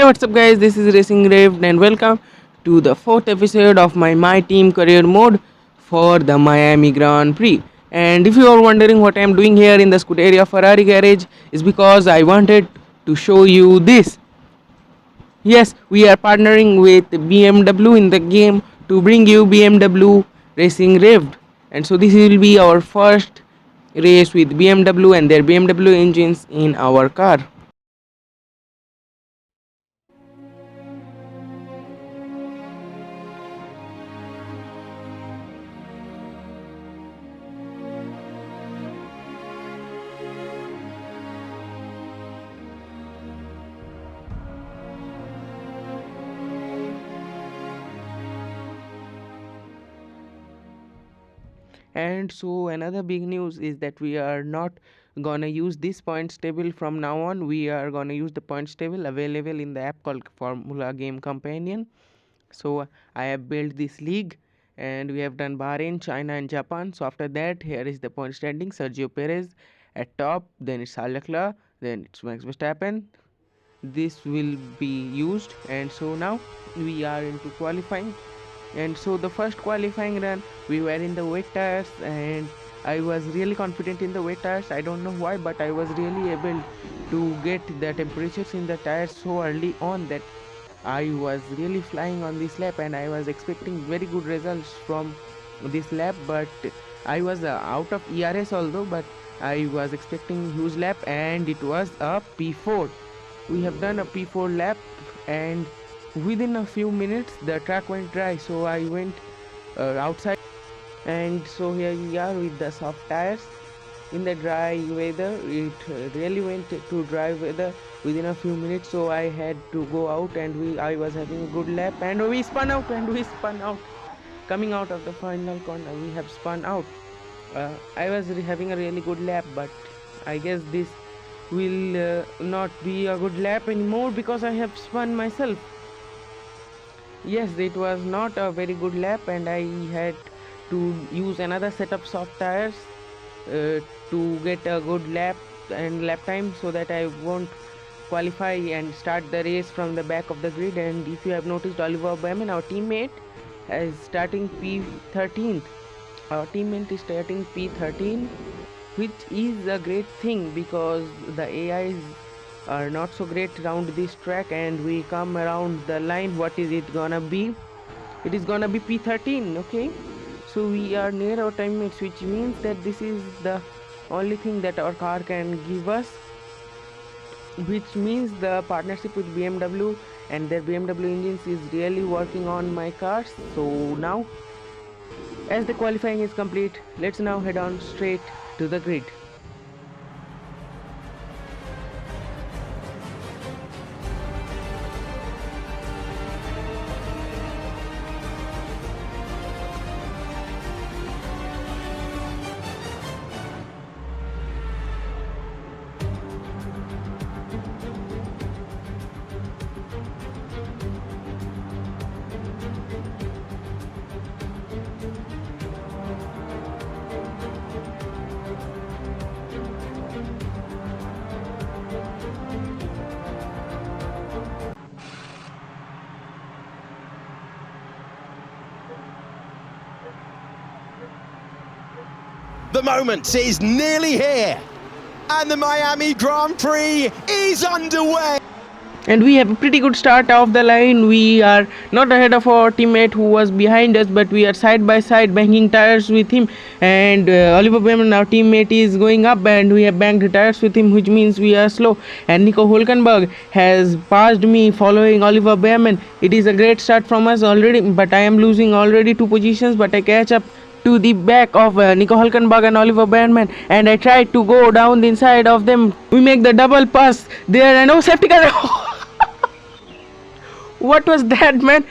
what's up, guys? This is Racing Raved, and welcome to the fourth episode of my team career mode for the Miami Grand Prix. And if you are wondering what I am doing here in the Scuderia Ferrari garage, is because I wanted to show you this. Yes, we are partnering with BMW in the game to bring you BMW Racing Raved, and so this will be our first race with BMW and their BMW engines in our car. And so another big news is that we are not gonna use this points table from now on. We are gonna use the points table available in the app called Formula Game Companion. So I have built this league, and we have done Bahrain, China and Japan. So after that, here is the point standing: Sergio Perez at top, then it's Charles Leclerc, then it's Max Verstappen. This will be used, and so now we are into qualifying. And so the first qualifying run, we were in the wet tires, and I was really confident in the wet tires. I don't know why, but I was really able to get the temperatures in the tires so early on that I was really flying on this lap, and I was expecting very good results from this lap. But I was out of ERS although, but I was expecting huge lap, and it was a P4. We have done a P4 lap, and within a few minutes the track went dry, so I went outside, and so here we are with the soft tires in the dry weather. It really went to dry weather within a few minutes, so I had to go out, and I was having a good lap, and we spun out coming out of the final corner. We have spun out. I was having a really good lap, but I guess this will not be a good lap anymore because I have spun myself. Yes, it was not a very good lap, and I had to use another set of soft tires to get a good lap and lap time, so that I won't qualify and start the race from the back of the grid. And if you have noticed, Oliver Bowman, our teammate, is starting P13. Our teammate is starting P13, which is a great thing because the AIs are not so great around this track, and we come around the line. What is it gonna be? It is gonna be P13. Okay, so we are near our teammates, which means that this is the only thing that our car can give us, which means the partnership with BMW and their BMW engines is really working on my cars. So now, as the qualifying is complete, let's now head on straight to the grid. The moment is nearly here, and the Miami Grand Prix is underway. And we have a pretty good start off the line. We are not ahead of our teammate who was behind us, but we are side by side banging tires with him. And Oliver Bowman, our teammate, is going up, and we have banged tires with him, which means we are slow. And Nico Hulkenberg has passed me following Oliver Bowman. It is a great start from us already, but I am losing already 2 positions, but I catch up to the back of Nico Hulkenberg and Oliver Bowman, and I tried to go down the inside of them. We make the double pass there, and oh, safety car! What was that, man?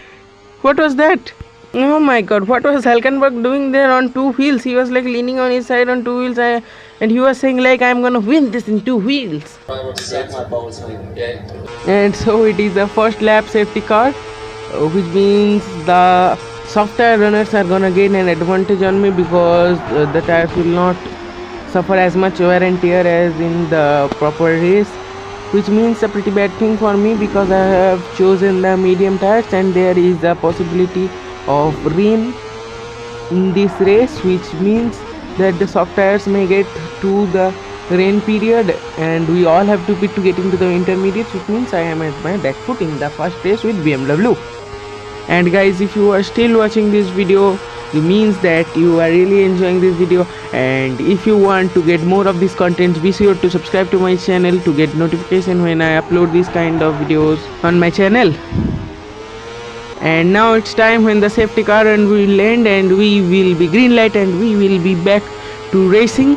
What was that? Oh my god, what was Hulkenberg doing there on 2 wheels? He was like leaning on his side on 2 wheels, and he was saying like, I'm gonna win this in 2 wheels. And so it is the first lap safety car, which means the soft tire runners are gonna gain an advantage on me because the tires will not suffer as much wear and tear as in the proper race. which means a pretty bad thing for me because I have chosen the medium tires and there is a possibility of rain in this race, which means that the soft tires may get to the rain period and we all have to pit to get into the intermediates, which means I am at my back foot in the first race with BMW. And guys, if you are still watching this video, it means that you are really enjoying this video, and if you want to get more of this content, be sure to subscribe to my channel to get notification when I upload this kind of videos on my channel. And now it's time when the safety car and will land and we will be green light and we will be back to racing.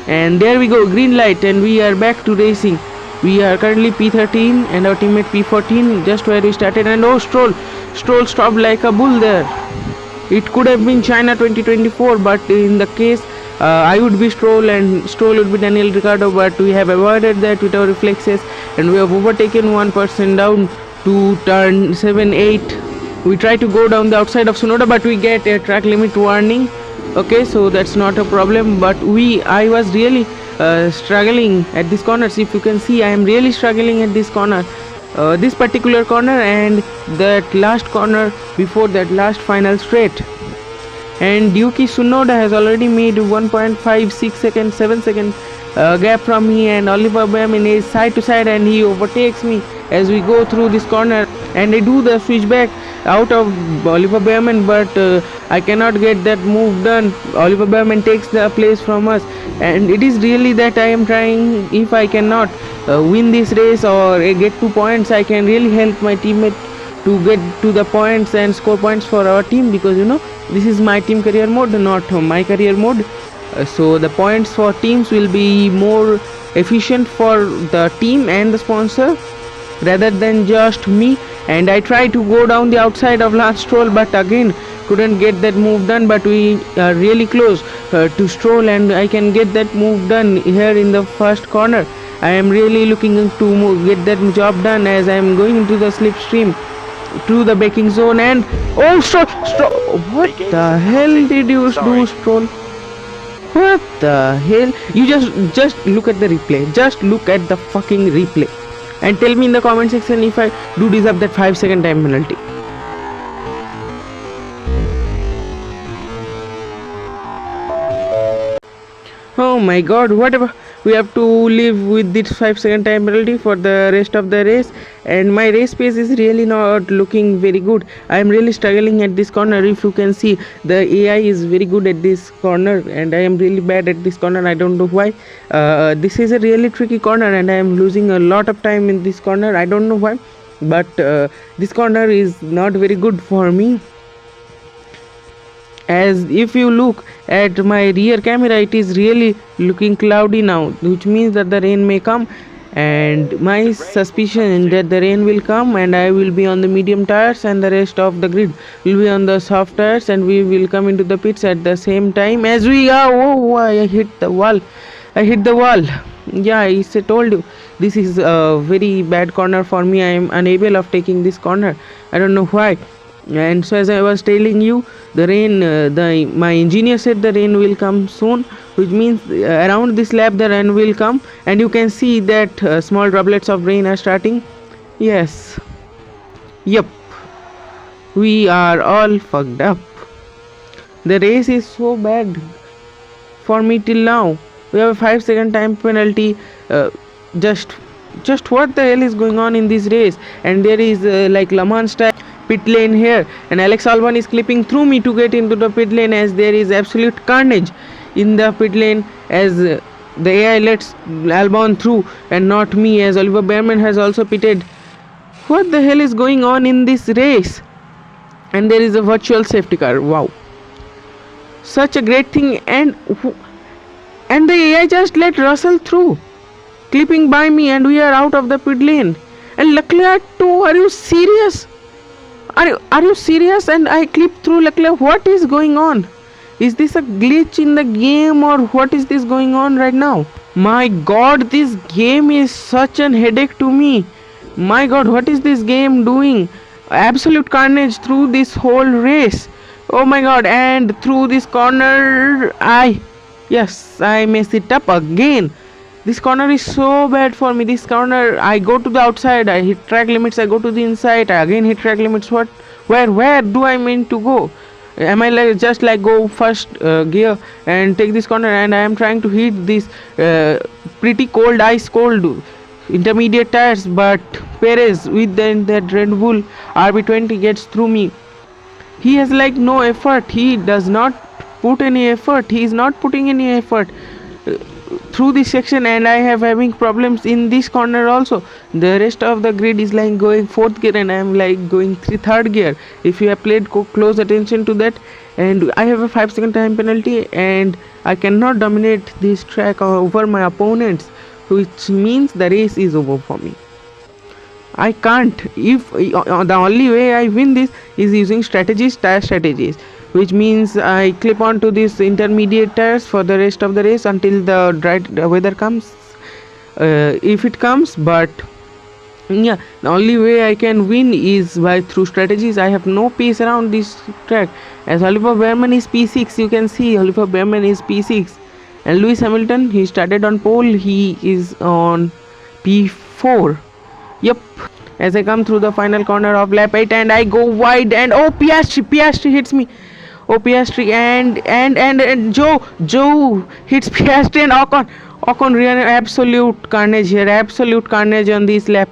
And there we go, green light, and we are back to racing. We are currently P13 and our teammate P14, just where we started. And oh, Stroll stopped like a bull there. It could have been China 2024, but in the case I would be Stroll and Stroll would be Daniel Ricciardo, but we have avoided that with our reflexes and we have overtaken one person down to turn 7-8. We try to go down the outside of Sonoda, but we get a track limit warning. Okay, so that's not a problem, but I was really struggling at this corner. See, if you can see, I am really struggling at this corner, this particular corner and that last corner before that last final straight. And Yuki Tsunoda has already made 1.56 seconds, 7 second gap from me, and Oliver Baumann is side to side and he overtakes me as we go through this corner, and I do the switchback out of Oliver Baumann, but I cannot get that move done. Oliver Baumann takes the place from us, and it is really that I am trying. If I cannot win this race or get 2 points, I can really help my teammate to get to the points and score points for our team, because you know this is my team career mode, not my career mode. So the points for teams will be more efficient for the team and the sponsor rather than just me. And I tried to go down the outside of Lance Stroll, but again couldn't get that move done, but we are really close to Stroll and I can get that move done here in the first corner. I am really looking to get that job done as I am going into the slipstream through the braking zone. And oh, Stroll, what the hell did you do, Stroll? What the hell? You just look at the replay. Just look at the fucking replay and tell me in the comment section if I do deserve that 5-second time penalty. Oh my god, whatever. We have to live with this 5-second time penalty for the rest of the race, and my race pace is really not looking very good. I am really struggling at this corner. If you can see, the AI is very good at this corner and I am really bad at this corner. I don't know why. This is a really tricky corner and I am losing a lot of time in this corner. I don't know why, but this corner is not very good for me. As if you look at my rear camera, it is really looking cloudy now, which means that the rain may come, and my suspicion that the rain will come and I will be on the medium tires and the rest of the grid will be on the soft tires, and we will come into the pits at the same time as we are. Oh, I hit the wall. Yeah, I told you this is a very bad corner for me. I am unable of taking this corner. I don't know why. And so as I was telling you, the rain, my engineer said the rain will come soon, which means around this lap the rain will come, and you can see that small droplets of rain are starting. Yes, yep, we are all fucked up. The race is so bad for me till now. We have a 5-second time penalty. Just what the hell is going on in this race? And there is like Le Mans style pit lane here, and Alex Albon is clipping through me to get into the pit lane, as there is absolute carnage in the pit lane as the AI lets Albon through and not me, as Oliver Baumann has also pitted. What the hell is going on in this race? And there is a virtual safety car. Wow, such a great thing. And the AI just let Russell through, clipping by me, and we are out of the pit lane. And Leclerc too. Are you serious? Are you serious? And I clip through Leclerc. What is going on? Is this a glitch in the game, or what is this going on right now? My god, this game is such an headache to me. My god, what is this game doing? Absolute carnage through this whole race. Oh my god. And through this corner, I mess it up again. This corner is so bad for me. This corner, I go to the outside, I hit track limits, I go to the inside, I again hit track limits. What? Where do I mean to go? Am I like just like go first gear and take this corner, and I am trying to hit this pretty cold, ice cold intermediate tires, but Perez with that Red Bull RB20 gets through me. He has like no effort. He does not put any effort. He is not putting any effort through this section, and I have having problems in this corner also. The rest of the grid is like going fourth gear, and I am like going third gear. If you have played close attention to that, and I have a 5-second time penalty, and I cannot dominate this track over my opponents, which means the race is over for me. I can't. If the only way I win this is using tire strategies, which means I clip onto these intermediate tires for the rest of the race until the dry weather comes, if it comes. But yeah, the only way I can win is by through strategies. I have no pace around this track, as Oliver Behrman is P6. You can see Oliver Behrman is P6, and Lewis Hamilton, he started on pole, he is on P4. Yep. As I come through the final corner of lap 8, and I go wide, and oh, Piastri hits me. Oh, Piastri, and Joe hits Piastri, and Ocon ran absolute carnage here, absolute carnage on this lap,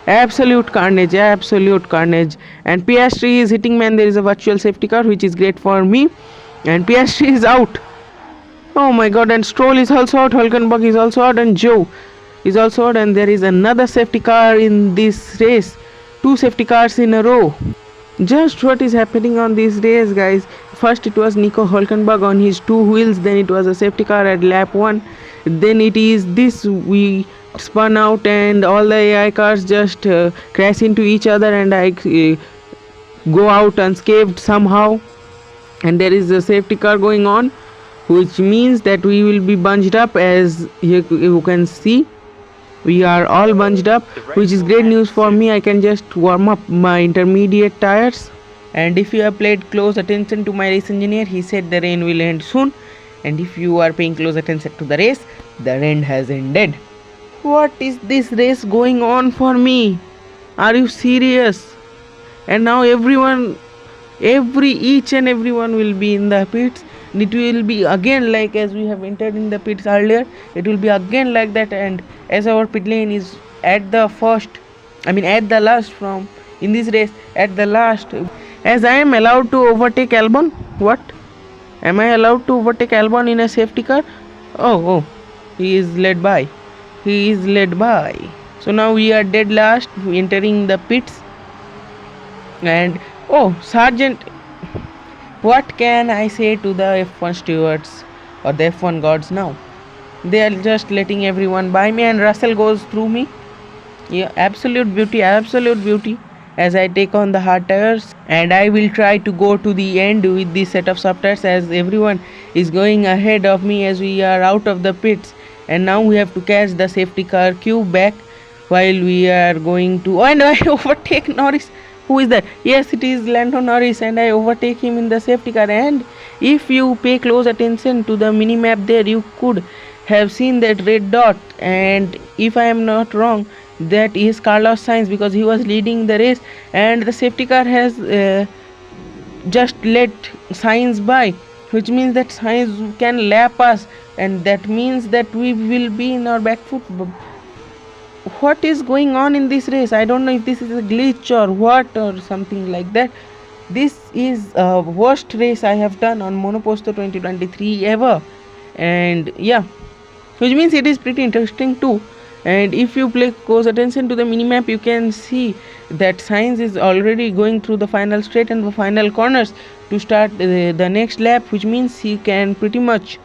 absolute carnage, and Piastri is hitting me, and there is a virtual safety car, which is great for me, and Piastri is out. Oh my god, and Stroll is also out, Hülkenberg is also out, and Joe is also out, and there is another safety car in this race. 2 safety cars in a row. Just what is happening on this race, guys? First it was Nico Hülkenberg on his 2 wheels, then it was a safety car at lap 1, then it is this, we spun out and all the AI cars just crash into each other, and I go out unscathed somehow, and there is a safety car going on, which means that we will be bunched up. As you can see, we are all bunched up, which is great news for me. I can just warm up my intermediate tires. And if you have played close attention to my race engineer, he said the rain will end soon, and if you are paying close attention to the race, the rain has ended. What is this race going on for me? Are you serious? And now each and everyone will be in the pits. It will be again like as we have entered in the pits earlier, it will be again like that. And as our pit lane is at the last from in this race, at the last, as I am allowed to overtake Albon. What? Am I allowed to overtake Albon in a safety car? Oh, he is led by. So now we are dead last, entering the pits. And oh, Sergeant, what can I say to the F1 stewards or the F1 gods now? They are just letting everyone by me, and Russell goes through me. Yeah, absolute beauty, as I take on the hard tires, and I will try to go to the end with this set of soft tires, as everyone is going ahead of me as we are out of the pits. And now we have to catch the safety car queue back while we are going to, and I overtake Norris. Who is that? Yes, it is Lando Norris, and I overtake him in the safety car. And if you pay close attention to the mini map there, you could have seen that red dot, and if I am not wrong, that is Carlos Sainz, because he was leading the race, and the safety car has just let Sainz by, which means that Sainz can lap us, and that means that we will be in our back foot. What is going on in this race? I don't know if this is a glitch or what, or something like that. This is a worst race I have done on Monoposto 2023 ever, and yeah, which means it is pretty interesting too. And if you play close attention to the minimap, you can see that Sainz is already going through the final straight and the final corners to start the next lap, which means he can pretty much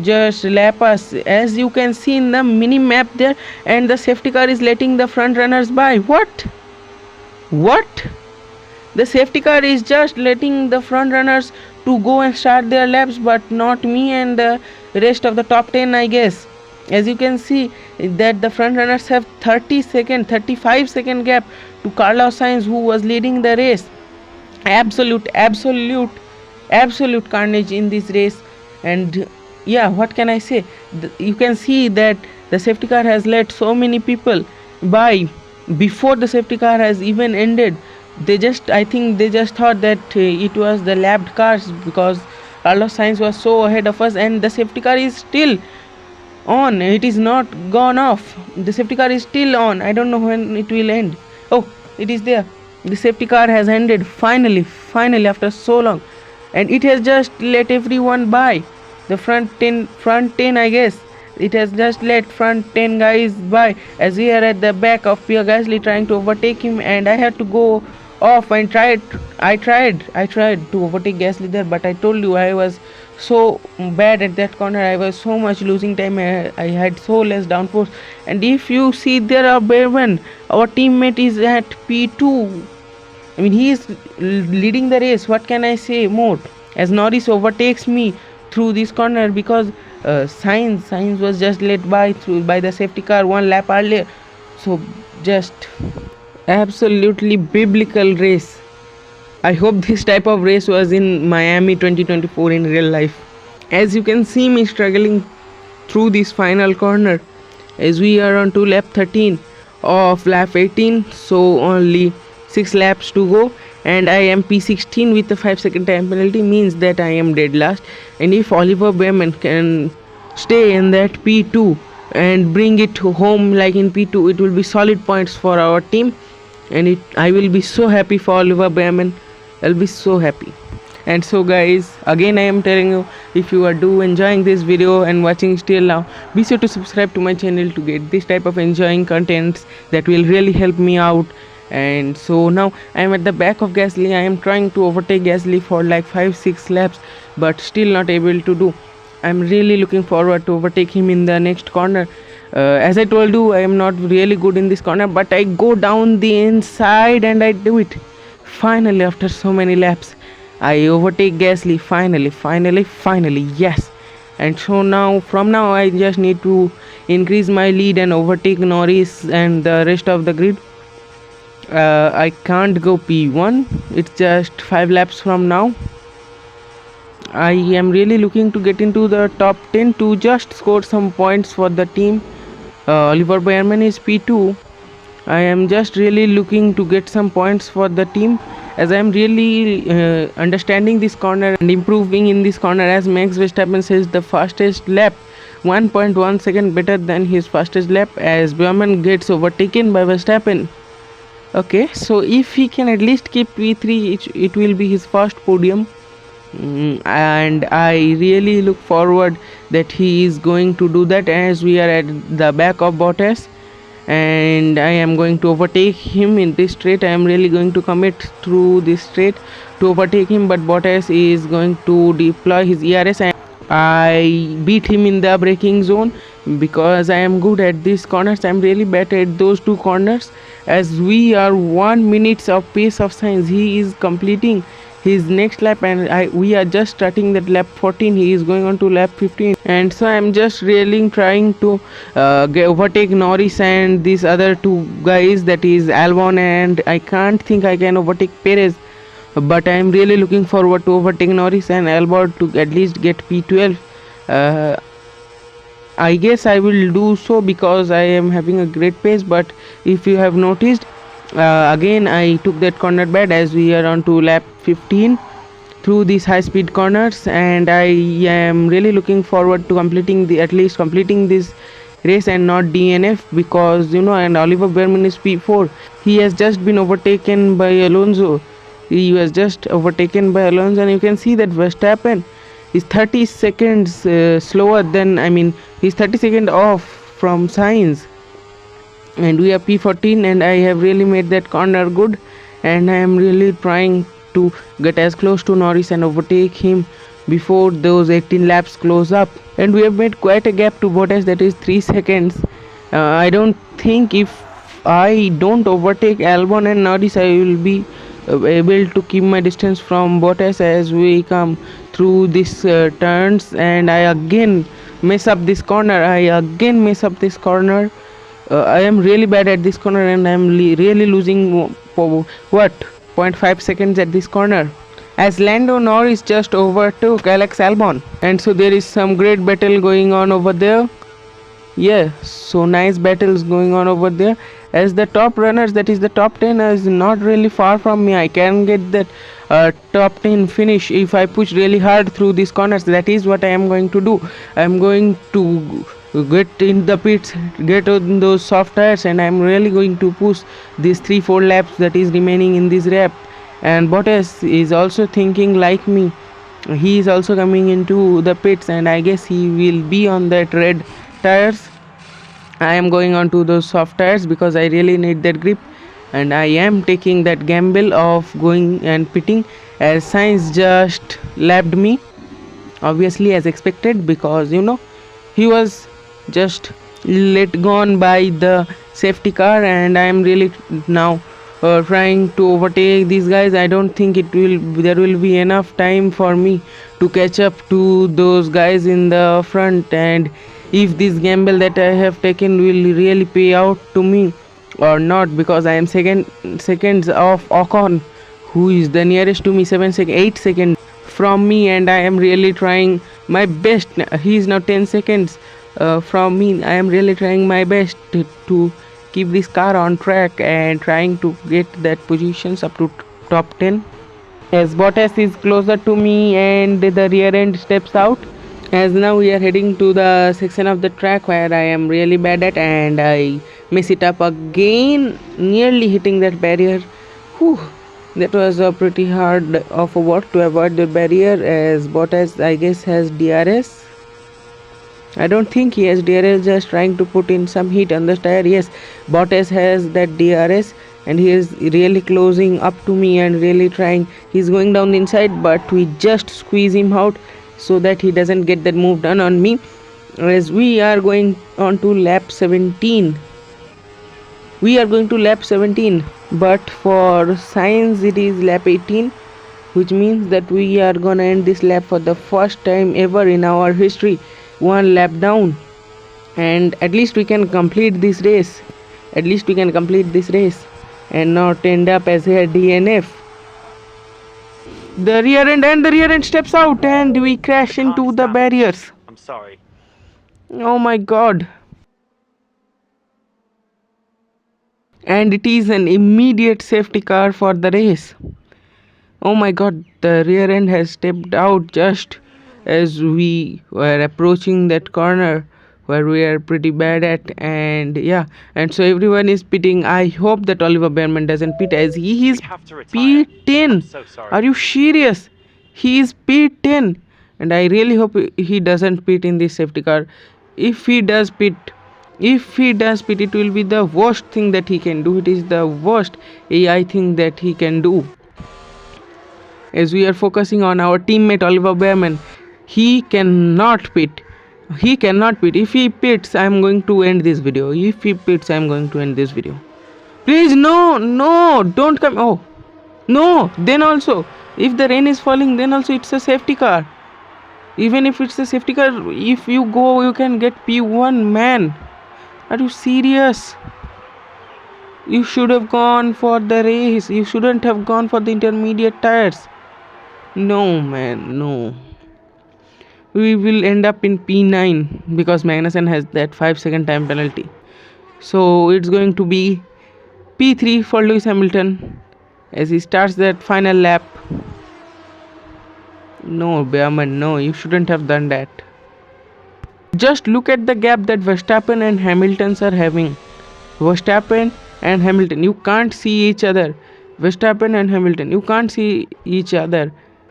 just lap us, as you can see in the mini map there. And the safety car is letting the front runners by. What? The safety car is just letting the front runners to go and start their laps, but not me and the rest of the top 10, I guess. As you can see that the front runners have 35 second gap to Carlos Sainz, who was leading the race. Absolute carnage in this race. And yeah, what can I say? You can see that The safety car has let so many people by before the safety car has even ended. I think they just thought that it was the lapped cars, because Carlos Sainz was so ahead of us, and the safety car is still on. It is not gone off. The safety car is still on. I don't know when it will end. Oh, it is there. The safety car has ended finally after so long, and it has just let everyone by. The front 10 I guess. It has just let front 10 guys by, as we are at the back of Pierre Gasly trying to overtake him, and I had to go off and I tried to overtake Gasly there, but I told you I was so bad at that corner. I was so much losing time. I had so less downforce. And if you see there, are Berman, our teammate, is at P2. I mean, he is leading the race. What can I say more? As Norris overtakes me through this corner, because Sainz was just led by the safety car one lap earlier. So just absolutely biblical race. I hope this type of race was in Miami 2024 in real life. As you can see me struggling through this final corner, as we are on to lap 13 of lap 18, so only 6 laps to go, and I am P16 with the 5-second time penalty, means that I am dead last. And if Oliver Behrman can stay in that P2 and bring it home like in P2, it will be solid points for our team, and I will be so happy for Oliver Behrman. I'll be so happy. And so guys, again I am telling you, if you are enjoying this video and watching still now, be sure to subscribe to my channel to get this type of enjoying contents that will really help me out. And so now I am at the back of Gasly. I am trying to overtake Gasly for like 5-6 laps, but still not able to do. I'm really looking forward to overtake him in the next corner. As I told you, I am not really good in this corner, but I go down the inside and I do it. Finally, after so many laps, I overtake Gasly. Finally, yes. And so now, from now, I just need to increase my lead and overtake Norris and the rest of the grid. I can't go P1. It's just 5 laps from now. I am really looking to get into the top 10 to just score some points for the team. Oliver Behrman is P2. I am just really looking to get some points for the team, as I am really understanding this corner and improving in this corner. As Max Verstappen says, the fastest lap 1.1 second better than his fastest lap, as Behrman gets overtaken by Verstappen. Okay, so if he can at least keep P3, it will be his first podium. And I really look forward that he is going to do that, as we are at the back of Bottas, and I am going to overtake him in this straight. I am really going to commit through this straight to overtake him, but Bottas is going to deploy his ERS, and I beat him in the braking zone because I am good at these corners. I am really bad at those two corners, as we are 1 minute of pace of Sainz. He is completing his next lap, and we are just starting that lap 14. He is going on to lap 15, and so I am just really trying to overtake Norris and these other two guys, that is Albon, and I can't think I can overtake Perez, but I am really looking forward to overtake Norris and Albon to at least get P12. I guess I will do so because I am having a great pace. But if you have noticed, again I took that corner bad, as we are on to lap 15 through these high speed corners, and I am really looking forward to at least completing this race and not DNF, because and Oliver Behrman is P4. He has just been overtaken by Alonso. And you can see that Verstappen is 30 seconds slower than, he's 30 seconds off from Sainz, and we are P14, and I have really made that corner good, and I am really trying to get as close to Norris and overtake him before those 18 laps close up. And we have made quite a gap to Bottas, that is 3 seconds. I don't think if I don't overtake Albon and Norris, I will be able to keep my distance from Bottas as we come through these turns, and I again mess up this corner. I am really bad at this corner, and I am really losing 0.5 seconds at this corner, as Lando Norris just overtook Alex Albon, and so there is some great battle going on over there. Yeah, so nice battles going on over there. As the top runners, that is the top 10, is not really far from me. I can get that top 10 finish if I push really hard through these corners. That is what I am going to do. I am going to get in the pits, get on those soft tires, and I am really going to push these 3-4 laps that is remaining in this lap. And Bottas is also thinking like me. He is also coming into the pits, and I guess he will be on that red tires. I am going on to those soft tires because I really need that grip, and I am taking that gamble of going and pitting as Sainz just lapped me, obviously as expected, because he was just let gone by the safety car, and I am really now trying to overtake these guys. I don't think there will be enough time for me to catch up to those guys in the front, and if this gamble that I have taken will really pay out to me or not, because I am seconds off Ocon, who is the nearest to me, 8 seconds from me, and I am really trying my best. He is now 10 seconds from me. I am really trying my best to keep this car on track and trying to get that positions up to top 10. As Bottas is closer to me and the rear end steps out, as now we are heading to the section of the track where I am really bad at, and I mess it up again, nearly hitting that barrier. Whew, that was a pretty hard of a work to avoid the barrier, as Bottas I guess has DRS. I don't think he has DRS, just trying to put in some heat on the tire. Yes, Bottas has that DRS, and he is really closing up to me and really trying. He's going down the inside, but we just squeeze him out so that he doesn't get that move done on me. As we are going on to lap 17. We are going to lap 17, but for Sainz it is lap 18, which means that we are gonna end this lap for the first time ever in our history, one lap down, and at least we can complete this race. And not end up as a DNF. The rear end steps out, and we crash into the barriers. I'm sorry. Oh my god. And it is an immediate safety car for the race. Oh my god, the rear end has stepped out just as we were approaching that corner where we are pretty bad at, and yeah, and so everyone is pitting. I hope that Oliver Behrman doesn't pit, as he is P10. So sorry. Are you serious? He is P10, and I really hope he doesn't pit in this safety car. If he does pit, it will be the worst thing that he can do. It is the worst AI thing that he can do. As we are focusing on our teammate Oliver Behrman, he cannot pit. If he pits, I am going to end this video. Please, no, don't come. Oh, no. Then also, if the rain is falling, then also it's a safety car. Even if it's a safety car, if you go, you can get P1, man. Are you serious? You should have gone for the race. You shouldn't have gone for the intermediate tires. No, man, no. We will end up in P9 because Magnussen has that 5-second time penalty. So it's going to be P3 for Lewis Hamilton as he starts that final lap. No, Behrman, no, you shouldn't have done that. Just look at the gap that Verstappen and Hamilton are having. Verstappen and Hamilton, you can't see each other.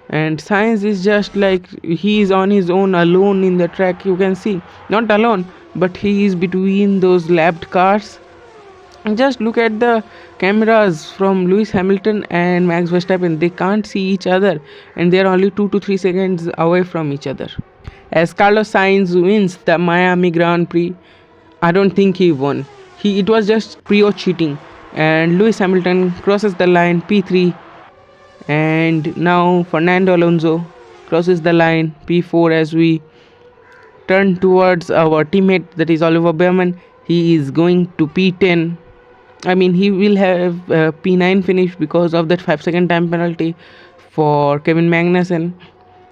And Sainz is just like he is on his own, alone in the track. You can see, not alone, but he is between those lapped cars. And just look at the cameras from Lewis Hamilton and Max Verstappen. They can't see each other, and they are only 2 to 3 seconds away from each other. As Carlos Sainz wins the Miami Grand Prix, I don't think he won. It was just pure cheating. And Lewis Hamilton crosses the line, P3. And now Fernando Alonso crosses the line, P4, as we turn towards our teammate, that is Oliver Behrman. He is going to P10. I mean, he will have a P9 finish because of that 5-second time penalty for Kevin Magnussen.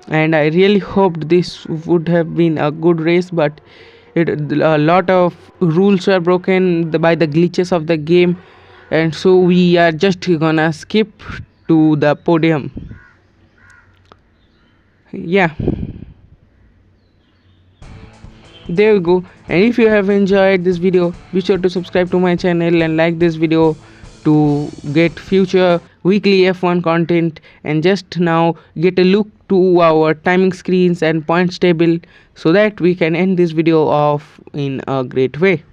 And I really hoped this would have been a good race, but a lot of rules were broken by the glitches of the game, and so we are just gonna skip to the podium. Yeah, there you go. And if you have enjoyed this video, be sure to subscribe to my channel and like this video to get future weekly F1 content, and just now get a look to our timing screens and points table so that we can end this video off in a great way.